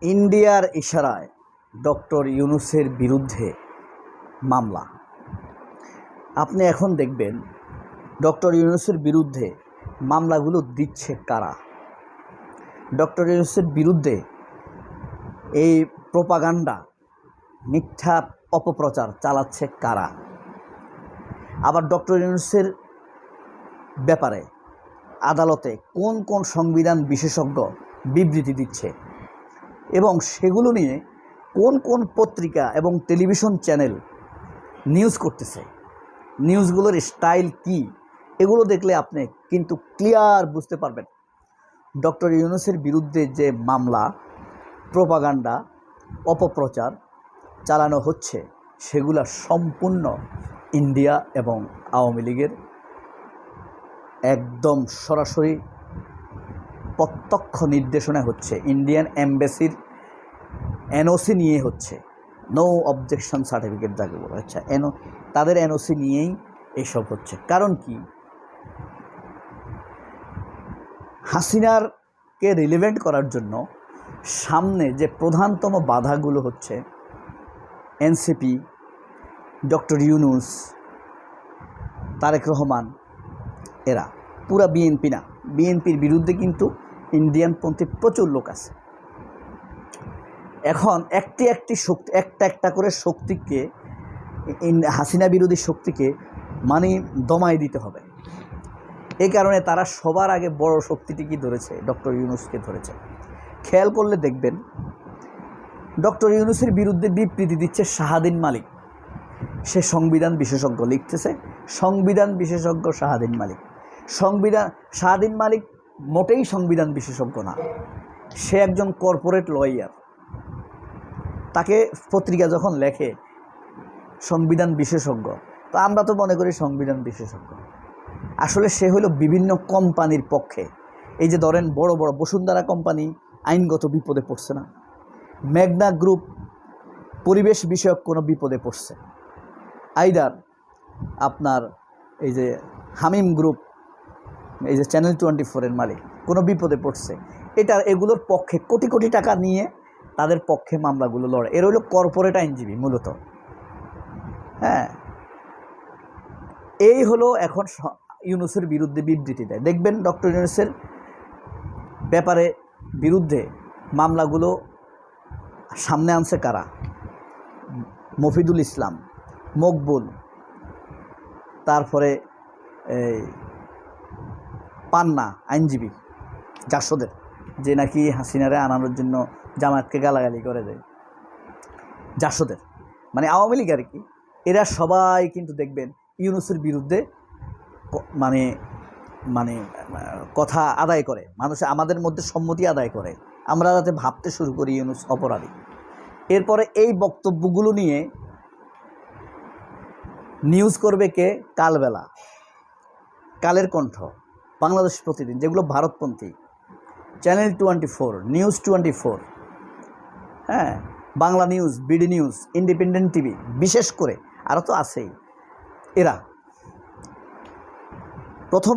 ইন্ডিয়ার ইশারায় ডক্টর ইউনূসের বিরুদ্ধে মামলা। আপনি এখন দেখবেন ডক্টর ইউনূসের বিরুদ্ধে মামলাগুলো দিচ্ছে কারা। ডক্টর ইউনূসের বিরুদ্ধে এই প্রোপাগান্ডা, মিথ্যা অপপ্রচার চালাচ্ছে কারা। আবার ডক্টর ইউনূসের ব্যাপারে আদালতে কোন কোন সংবিধান বিশেষজ্ঞ বিবৃতি দিচ্ছে এবং সেগুলো নিয়ে কোন কোন পত্রিকা এবং টেলিভিশন চ্যানেল নিউজ করতেছে, নিউজগুলোর স্টাইল কি, এগুলো দেখলে আপনি কিন্তু ক্লিয়ার বুঝতে পারবেন ডক্টর ইউনূসের বিরুদ্ধে যে মামলা, প্রোপাগান্ডা, অপপ্রচার চালানো হচ্ছে সেগুলো সম্পূর্ণ ইন্ডিয়া এবং আওয়ামী লীগের একদম সরাসরি প্রত্যক্ষ নির্দেশনা হচ্ছে। ইন্ডিয়ান এমবেসির এনওসি নিয়ে হচ্ছে, নো অবজেকশন সার্টিফিকেট যাকে বলা হচ্ছে, তাদের এনওসি নিয়েই এসব হচ্ছে। কারণ কি, হাসিনারকে রিলেভেন্ট করার জন্য সামনে যে প্রধানতম বাধাগুলো হচ্ছে এনসিপি, ডক্টর ইউনূস, তারেক রহমান, এরা পুরা বিএনপি না, বিএনপির বিরুদ্ধে কিন্তু ইন্ডিয়ানপন্থী প্রচুর লোক আছে। এখন একটি শক্তি, একটা করে শক্তিকে, হাসিনা বিরোধী শক্তিকে দমাই দিতে হবে। এই কারণে তারা সবার আগে বড় শক্তিটিকে ধরেছে, ডক্টর ইউনূসকে ধরেছে। খেয়াল করলে দেখবেন ডক্টর ইউনূসের বিরুদ্ধে বিবৃতি দিচ্ছে শাহাদিন মালিক। সে সংবিধান বিশেষজ্ঞ, লিখতেছে সংবিধান বিশেষজ্ঞ শাহাদিন মালিক। শাহাদিন মালিক মোটেই সংবিধান বিশেষজ্ঞ না, সে একজন কর্পোরেট লয়ার। তাকে পত্রিকা যখন লেখে সংবিধান বিশেষজ্ঞ, তো আমরা তো মনে করি সংবিধান বিশেষজ্ঞ। আসলে সে হলো বিভিন্ন কোম্পানির পক্ষে। এই যে ধরেন বড় বড় বসুন্ধরা কোম্পানি আইনগত বিপদে পড়ছে না, মেঘনা গ্রুপ পরিবেশ বিষয়ক কোনো বিপদে পড়ছে, আইদার আপনার এই যে হামিম গ্রুপ, এই যে চ্যানেল 24-এর মালিক কোনো বিপদে পড়ছে, এগুলোর পক্ষে কোটি কোটি টাকা নিয়ে তাদের পক্ষে মামলাগুলো লড়ে। এর হলো কর্পোরেট আইনজীবী মূলত। হ্যাঁ, এই হলো এখন ইউনূসের বিরুদ্ধে বিবৃতি দেয়। দেখবেন ডক্টর ইউনূসের ব্যাপারে বিরুদ্ধে মামলাগুলো সামনে আনছে কারা, মফিদুল ইসলাম, মকবুল, তারপরে পান্না আইনজীবী জাসদের, যে নাকি হাসিনারে আনানোর জন্য জামায়াতকে গালাগালি করে দেয়, জাসদের মানে আওয়ামী লীগ আর কি। এরা সবাই কিন্তু দেখবেন ইউনূসের বিরুদ্ধে কথা আদায় করে, আমাদের মধ্যে সম্মতি আদায় করে, আমরা যাতে ভাবতে শুরু করি ইউনূস অপরাধী। এরপরে এই বক্তব্যগুলো নিয়ে নিউজ করবে কে? কালবেলা, কালের কণ্ঠ, বাংলাদেশ প্রতিদিন, যেগুলো ভারতপন্থী, চ্যানেল 24, নিউজ 24, হ্যাঁ, Bangla news, BD news, independent TV, বিশেষ করে আরও তো আছেই। এরা প্রথম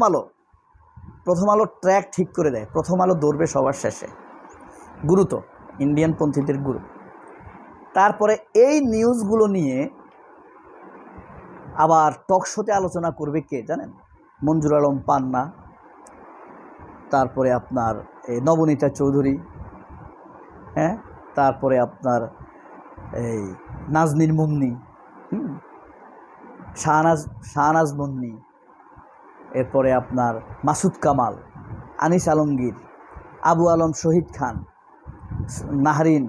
আলো ট্র্যাক ঠিক করে দেয়, প্রথম আলো ধরবে সবার শেষে, গুরুত্ব ইন্ডিয়ানপন্থীদের গুরু। তারপরে এই নিউজগুলো নিয়ে আবার টকশোতে আলোচনা করবে কে জানেন? মঞ্জুর আলম পান্না, তারপরে আপনার নবনীতা চৌধুরী, হ্যাঁ, তারপরে আপনার এই নাজনীন মুন্নি, শাহনাজ মুন্নি, এরপরে আপনার মাসুদ কামাল, আনিস আলমগীর, আবু আলম শহীদ খান, নাহরিন,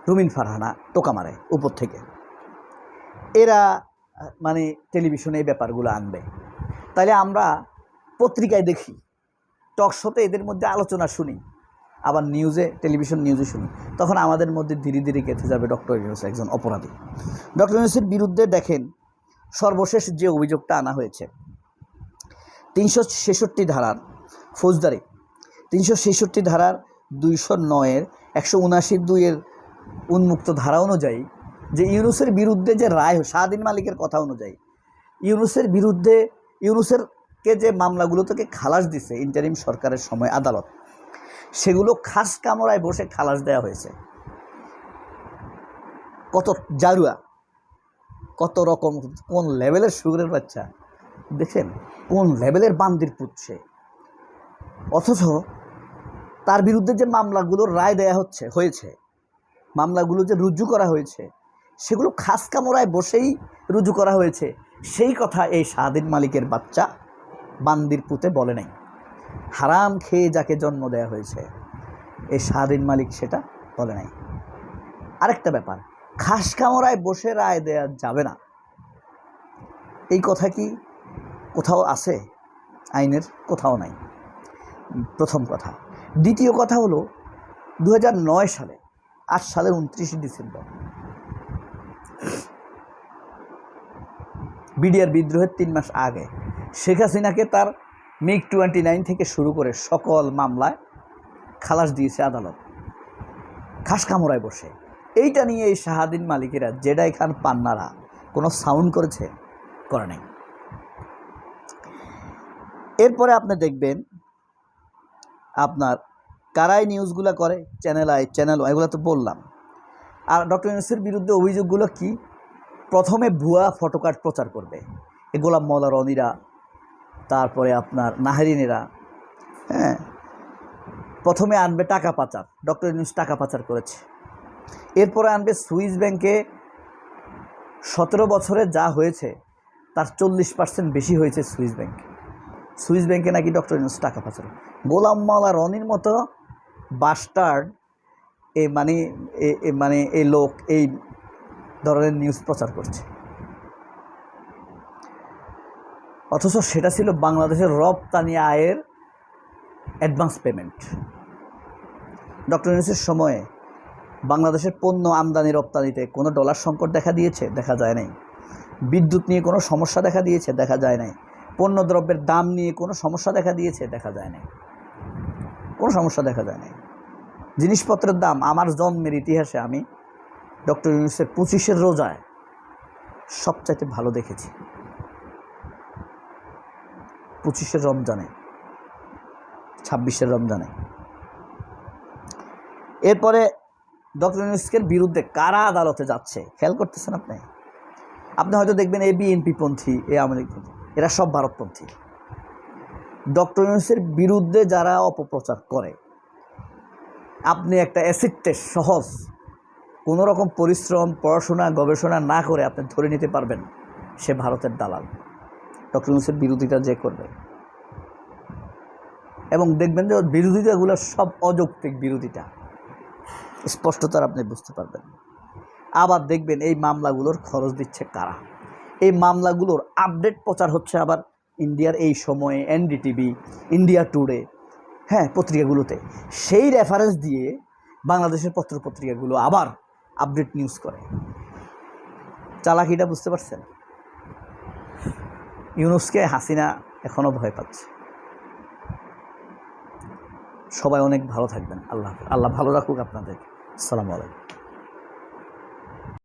রুমিন ফারহানা টোকা মারে উপর থেকে। এরা টেলিভিশনে এই ব্যাপারগুলো আনবে। তাহলে আমরা পত্রিকায় দেখি, টকশোতে এদের মধ্যে আলোচনা শুনি, আবার টেলিভিশন নিউজে শুনি, তখন আমাদের মধ্যে ধীরে ধীরে গেঁথে যাবে ডক্টর ইউনূস একজন অপরাধী। ডক্টর ইউনূসের বিরুদ্ধে দেখেন সর্বশেষ যে অভিযোগটা আনা হয়েছে 366 ধারার ফৌজদারি, 366 ধারার 209-এর 179-2-এর উন্মুক্ত ধারা অনুযায়ী যে ইউনূসের বিরুদ্ধে যে রায়, শাহাদিন মালিকের কথা অনুযায়ী ইউনূসেরকে যে মামলাগুলো থেকে খালাস দিছে ইন্টারিম সরকারের সময় আদালত, সেগুলো খাস কামরায় বসে খালাস দেওয়া হয়েছে। কত জারুয়া, কত রকম, কোন লেভেলের সুরের বাচ্চা দেখেন, কোন লেভেলের বান্দির পুচ্ছে। অথচ তার বিরুদ্ধে যে মামলাগুলোর রায় দেয়া হয়েছে, মামলাগুলো যে রুজু করা হয়েছে, সেগুলো খাস কামরায় বসেই রুজু করা হয়েছে। সেই কথা এই শাহদিন মালিকের বাচ্চা বান্দির পুতে বলে নাই। হারাম খেয়ে যাকে জন্ম দেয়া হয়েছে এই শাহদিন মালিক সেটা বলে নাই। আরেকটা ব্যাপার, খাস কামরায় বসে রায় দেয়া যাবে না, এই কথা কি কোথাও আছে? আইনের কোথাও নাই, প্রথম কথা। দ্বিতীয় কথা হলো 2009 সালে, 8 সালের 29 ডিসেম্বর বিডিআর বিদ্রোহের 3 মাস আগে শেখ হাসিনাকে তার MiG-29 থেকে শুরু করে সকল মামলায় খালাস দিয়েছে আদালত, খাস কামরায় বসে। এইটা নিয়ে এই শাহদিন মালিকেরা, জেডাই খান পান্নারা কোনো সাউন্ড করেছে? করে নাই। এরপরে আপনি দেখবেন আপনার কারাই নিউজগুলো করে, চ্যানেল আই, চ্যানেল এগুলো তো বললাম। আর ডক্টর ইউনূসের বিরুদ্ধে অভিযোগগুলো কি? প্রথমে ভুয়া ফটোকার্ড প্রচার করবে, এ গোলাম মওলা রনিরা, তারপরে আপনার নাহেরিনেরা, হ্যাঁ, প্রথমে আনবে টাকা পাচার, ডক্টর ইউনূস টাকা পাচার করেছে। এরপরে আনবে সুইস ব্যাংকে 17 বছরে যা হয়েছে তার 40% বেশি হয়েছে সুইস ব্যাংকে। সুইস ব্যাংকে নাকি ডক্টর ইউনূস টাকা পাচার। গোলাম মওলা রনির মতো বাস্টার্ড এই লোক এই ধরনের নিউজ প্রচার করছে। অথচ সেটা ছিল বাংলাদেশের রপ্তানি আয়ের অ্যাডভান্স পেমেন্ট। ডক্টর ইউনূসের সময়ে বাংলাদেশের পণ্য আমদানি রপ্তানিতে কোনো ডলার সংকট দেখা দিয়েছে? দেখা যায় নাই। বিদ্যুৎ নিয়ে কোনো সমস্যা দেখা দিয়েছে? দেখা যায় নাই। পণ্য দ্রব্যের দাম নিয়ে কোনো সমস্যা দেখা দিয়েছে? দেখা যায় নাই, কোনো সমস্যা দেখা যায় নাই। জিনিসপত্রের দাম, আমার জন্মের ইতিহাসে আমি ডক্টর ইউনূসের 25-এর রোজায় সবচাইতে ভালো দেখেছি, 25-এর রমজানে, 26-এর রমজানে। এরপরে ডক্টর ইউনূসের বিরুদ্ধে কারা আদালতে যাচ্ছে খেয়াল করতেছেন আপনি? আপনি হয়তো দেখবেন এই বিএনপি পন্থী, এই আওয়ামী লীগ পন্থী, এরা সব ভারতপন্থী। ডক্টর ইউনূসের বিরুদ্ধে যারা অপপ্রচার করে, আপনি একটা অ্যাসিড টেস্ট সহজ, কোনো রকম পরিশ্রম, পড়াশোনা, গবেষণা না করে আপনি ধরে নিতে পারবেন সে ভারতের দালাল। ডক্টর ইউনূসের বিরোধিতা যে করবে, এবং দেখবেন যে বিরোধিতাগুলো সব অযৌক্তিক বিরোধিতা, স্পষ্টতার আপনি বুঝতে পারবেন। আবার দেখবেন এই মামলাগুলোর খরচ দিচ্ছে কারা। এই মামলাগুলোর আপডেট প্রচার হচ্ছে আবার ইন্ডিয়ার এই সময়ে এনডিটিভি, ইন্ডিয়া টুডে, হ্যাঁ, পত্রিকাগুলোতে। সেই রেফারেন্স দিয়ে বাংলাদেশের পত্রপত্রিকাগুলো আবার আপডেট নিউজ করে। চালাকিটা বুঝতে পারছেন? ইউনূসকে হাসিনা এখনও ভয় পাচ্ছে। সবাই অনেক ভালো থাকবেন। আল্লাহ ভালো রাখুক আপনাদের। আসসালামু আলাইকুম।